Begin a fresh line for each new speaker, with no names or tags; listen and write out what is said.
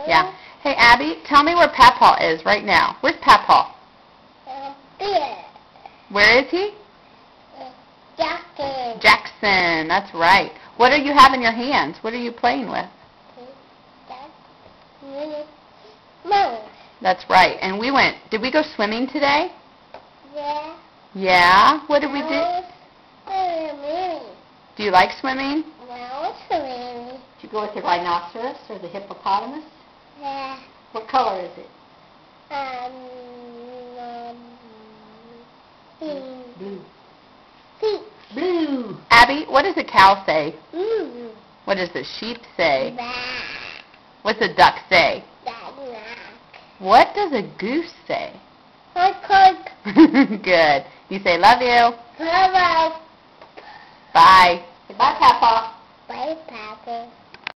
Yeah. Hey, Abby, tell me where Papaw is right now. Where's Papaw?
There.
Where is he?
Jackson.
Jackson, that's right. What do you have in your hands? What are you playing with?
Mom.
That's right. And did we go swimming today?
Yeah.
Yeah? What did we do?
Swimming.
Do you like swimming?
Well, swimming.
Did you go with the rhinoceros or the hippopotamus?
Yeah.
What color is it? Blue.
Pink.
Blue. Abby, what does a cow say?
Blue.
What does the sheep say?
Black.
What's a duck say?
Black.
What does a goose say?
Honk.
Good. You say love you.
Bye-bye.
Bye. Goodbye, Papa.
Bye, Papa.